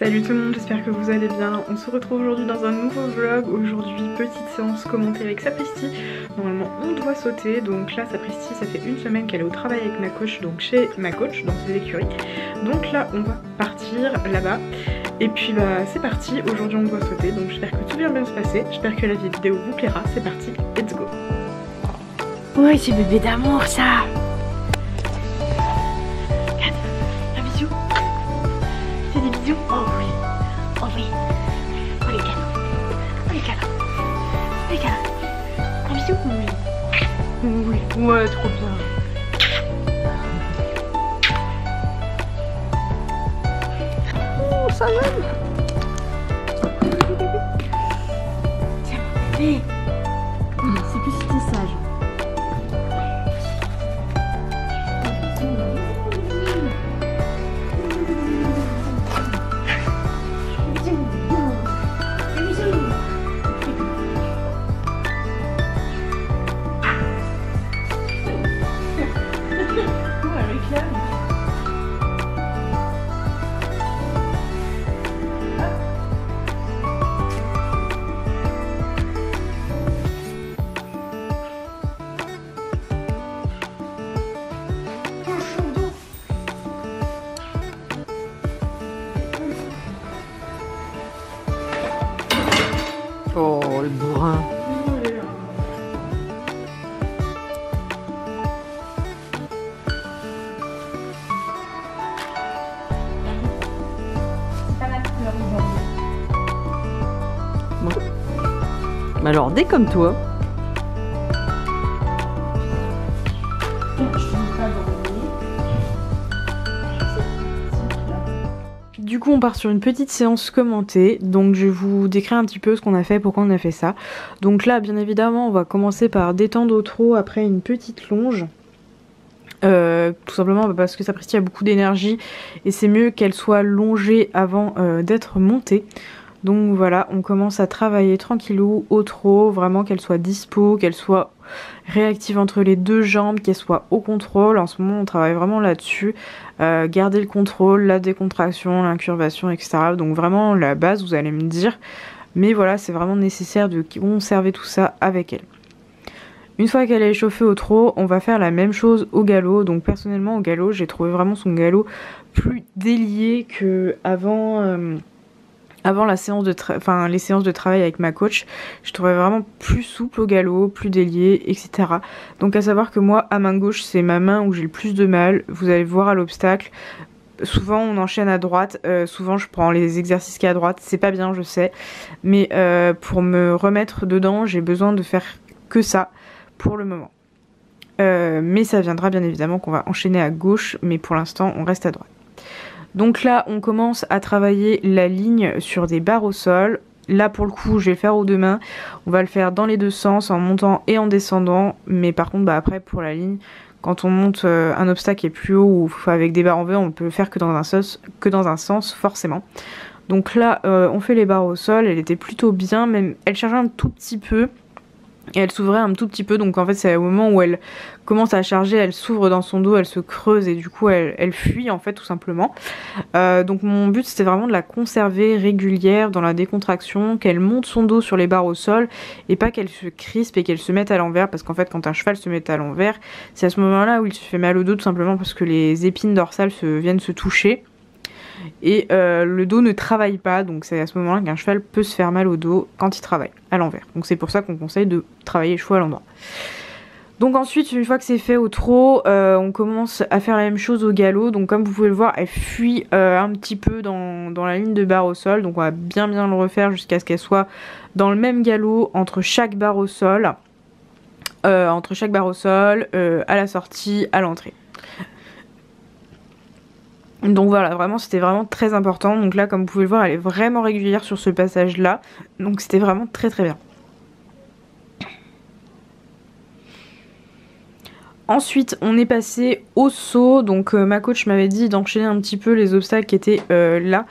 Salut tout le monde, j'espère que vous allez bien. On se retrouve aujourd'hui dans un nouveau vlog. Aujourd'hui, petite séance commentée avec Sapristi. Normalement, on doit sauter. Donc là, Sapristi, ça fait une semaine qu'elle est au travail avec ma coach, donc chez ma coach, dans ses écuries. Donc là, on va partir là-bas. Et puis bah, c'est parti. Aujourd'hui, on doit sauter. Donc j'espère que tout va bien se passer. J'espère que la vidéo vous plaira. C'est parti, let's go. Ouais, c'est bébé d'amour, ça. Un bisou. Fais des bisous. Oh oui. Oh oui. Oh les câlins. Oh les câlins. Les câlins. Un bisou. Oui. Oui. Ouais, trop bien. Oh, ça va. Tiens, bébé. C'est que si t'es sage. Oh, le bourrin. Bon. Mais alors, dès comme toi. Du coup on part sur une petite séance commentée, donc je vais vous décrire un petit peu ce qu'on a fait, pourquoi on a fait ça. Donc là bien évidemment on va commencer par détendre au trot après une petite longe. Tout simplement parce que Sapristi a beaucoup d'énergie et c'est mieux qu'elle soit longée avant d'être montée. Donc voilà, on commence à travailler tranquillou au trot, vraiment qu'elle soit dispo, qu'elle soit réactive entre les deux jambes, qu'elle soit au contrôle. En ce moment on travaille vraiment là-dessus, garder le contrôle, la décontraction, l'incurvation, etc. Donc vraiment la base vous allez me dire, mais voilà c'est vraiment nécessaire de conserver tout ça avec elle. Une fois qu'elle est échauffée au trot, on va faire la même chose au galop. Donc personnellement au galop j'ai trouvé vraiment son galop plus délié que avant la séance de les séances de travail avec ma coach. Je trouvais vraiment plus souple au galop, plus délié, etc. Donc à savoir que moi, à main gauche, c'est ma main où j'ai le plus de mal. Vous allez voir à l'obstacle. Souvent on enchaîne à droite, souvent je prends les exercices qui à droite, c'est pas bien je sais. Mais pour me remettre dedans, j'ai besoin de faire que ça pour le moment. Mais ça viendra bien évidemment qu'on va enchaîner à gauche, mais pour l'instant on reste à droite. Donc là on commence à travailler la ligne sur des barres au sol. Là pour le coup je vais le faire aux deux mains. On va le faire dans les deux sens, en montant et en descendant. Mais par contre bah, après pour la ligne, quand on monte un obstacle qui est plus haut ou avec des barres en V, on peut le faire que dans un sens forcément. Donc là on fait les barres au sol, elle était plutôt bien, même elle chargeait un tout petit peu. Et elle s'ouvrait un tout petit peu, donc en fait c'est au moment où elle commence à charger, elle s'ouvre dans son dos, elle se creuse et du coup elle fuit en fait tout simplement. Donc mon but c'était vraiment de la conserver régulière dans la décontraction, qu'elle monte son dos sur les barres au sol et pas qu'elle se crispe et qu'elle se mette à l'envers, parce qu'en fait quand un cheval se met à l'envers, c'est à ce moment là où il se fait mal au dos tout simplement parce que les épines dorsales viennent se toucher. Et le dos ne travaille pas, donc c'est à ce moment-là qu'un cheval peut se faire mal au dos quand il travaille à l'envers. Donc c'est pour ça qu'on conseille de travailler les chevaux à l'endroit. Donc ensuite, une fois que c'est fait au trot, on commence à faire la même chose au galop. Donc comme vous pouvez le voir, elle fuit un petit peu dans la ligne de barre au sol. Donc on va bien le refaire jusqu'à ce qu'elle soit dans le même galop entre chaque barre au sol. À la sortie, à l'entrée. Donc voilà, vraiment c'était vraiment très important. Donc là comme vous pouvez le voir, elle est vraiment régulière sur ce passage là. Donc c'était vraiment très bien. Ensuite on est passé au saut. Donc ma coach m'avait dit d'enchaîner un petit peu les obstacles qui étaient là,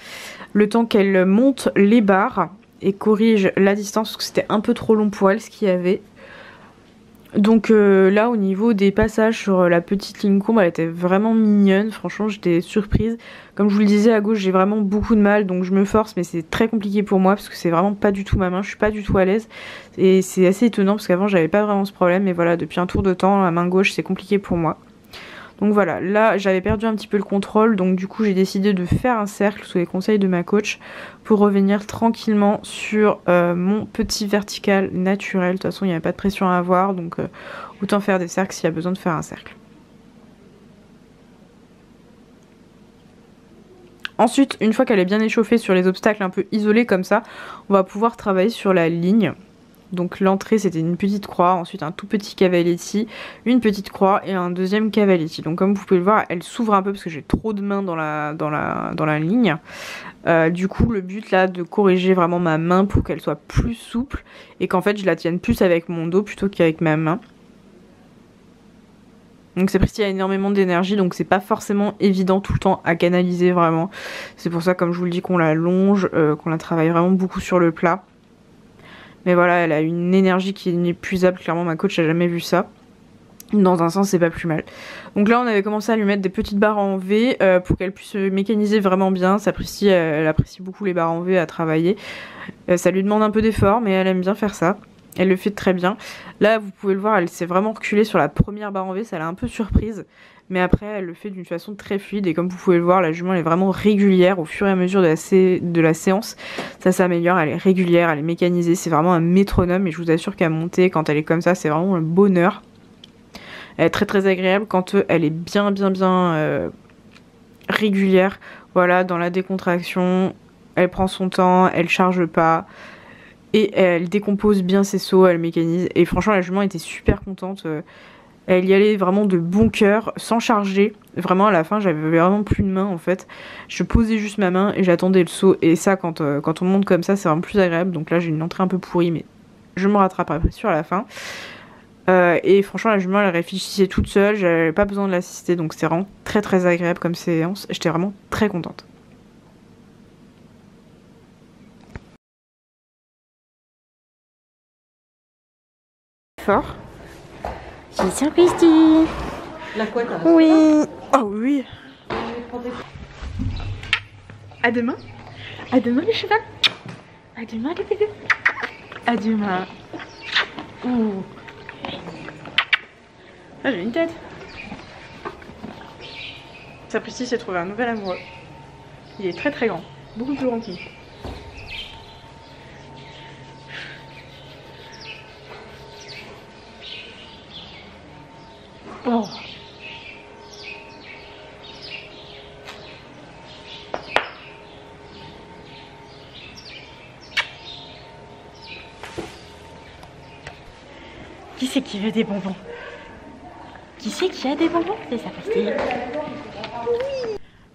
le temps qu'elle monte les barres et corrige la distance parce que c'était un peu trop long pour elle ce qu'il y avait. Donc là au niveau des passages sur la petite ligne courbe, elle était vraiment mignonne, franchement j'étais surprise. Comme je vous le disais, à gauche j'ai vraiment beaucoup de mal, donc je me force, mais c'est très compliqué pour moi parce que c'est vraiment pas du tout ma main, je suis pas du tout à l'aise. Et c'est assez étonnant parce qu'avant j'avais pas vraiment ce problème, mais voilà, depuis un tour de temps, la main gauche c'est compliqué pour moi. Donc voilà, là j'avais perdu un petit peu le contrôle, donc du coup j'ai décidé de faire un cercle sous les conseils de ma coach pour revenir tranquillement sur mon petit vertical naturel. De toute façon il n'y avait pas de pression à avoir, donc autant faire des cercles s'il y a besoin de faire un cercle. Ensuite, une fois qu'elle est bien échauffée sur les obstacles un peu isolés comme ça, on va pouvoir travailler sur la ligne. Donc l'entrée c'était une petite croix, ensuite un tout petit cavaletti, une petite croix et un deuxième cavaletti. Donc comme vous pouvez le voir, elle s'ouvre un peu parce que j'ai trop de mains dans la ligne. Du coup le but là de corriger vraiment ma main pour qu'elle soit plus souple et qu'en fait je la tienne plus avec mon dos plutôt qu'avec ma main. Donc Sapristi a énormément d'énergie, donc c'est pas forcément évident tout le temps à canaliser vraiment. C'est pour ça comme je vous le dis qu'on la longe, qu'on la travaille vraiment beaucoup sur le plat. Mais voilà, elle a une énergie qui est inépuisable, clairement ma coach n'a jamais vu ça. Dans un sens, c'est pas plus mal. Donc là, on avait commencé à lui mettre des petites barres en V pour qu'elle puisse mécaniser vraiment bien. Sapristi, elle apprécie beaucoup les barres en V à travailler. Ça lui demande un peu d'effort, mais elle aime bien faire ça. Elle le fait très bien. Là, vous pouvez le voir, elle s'est vraiment reculée sur la première barre en V, ça l'a un peu surprise. Mais après, elle le fait d'une façon très fluide. Et comme vous pouvez le voir, la jument elle est vraiment régulière au fur et à mesure de la séance. Ça s'améliore, elle est régulière, elle est mécanisée. C'est vraiment un métronome. Et je vous assure qu'à monter, quand elle est comme ça, c'est vraiment le bonheur. Elle est très très agréable quand elle est bien régulière. Voilà, dans la décontraction, elle prend son temps, elle charge pas. Et elle décompose bien ses sauts, elle mécanise. Et franchement, la jument était super contente. Elle y allait vraiment de bon cœur, sans charger. Vraiment, à la fin, j'avais vraiment plus de main, en fait. Je posais juste ma main et j'attendais le saut. Et ça, quand on monte comme ça, c'est vraiment plus agréable. Donc là, j'ai une entrée un peu pourrie, mais je me rattrape après sur la fin. Et franchement, la jument, elle réfléchissait toute seule. J'avais pas besoin de l'assister. Donc c'était vraiment très très agréable comme séance. J'étais vraiment très contente. Fort. J'ai Sapristi. La couette. Oui. Oh oui. À demain. À demain les cheval. À demain les bébés. À demain. Ouh. Ah, j'ai une tête. Sapristi s'est trouvé un nouvel amoureux. Il est très très grand. Beaucoup plus grand que nous. Oh. Qui c'est qui veut des bonbons? Qui c'est qui a des bonbons? C'est Sapristi.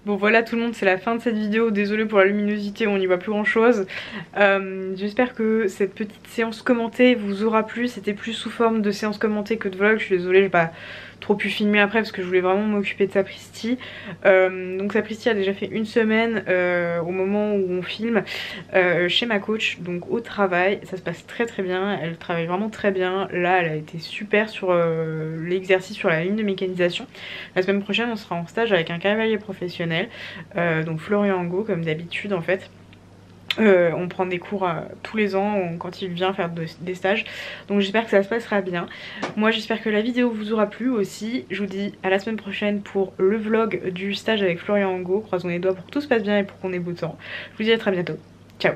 Bon voilà tout le monde, c'est la fin de cette vidéo, désolée pour la luminosité, on n'y voit plus grand chose. J'espère que cette petite séance commentée vous aura plu, c'était plus sous forme de séance commentée que de vlog, je suis désolée, j'ai pas trop pu filmer après parce que je voulais vraiment m'occuper de Sapristi. Donc Sapristi a déjà fait une semaine au moment où on filme chez ma coach, donc au travail, ça se passe très très bien, elle travaille vraiment très bien. Là elle a été super sur l'exercice sur la ligne de mécanisation. La semaine prochaine on sera en stage avec un cavalier professionnel, donc Florian Angot comme d'habitude en fait. On prend des cours tous les ans quand il vient faire des stages, donc j'espère que ça se passera bien. Moi j'espère que la vidéo vous aura plu aussi. Je vous dis à la semaine prochaine pour le vlog du stage avec Florian Angot. Croisons les doigts pour que tout se passe bien et pour qu'on ait beau temps. Je vous dis à très bientôt. Ciao.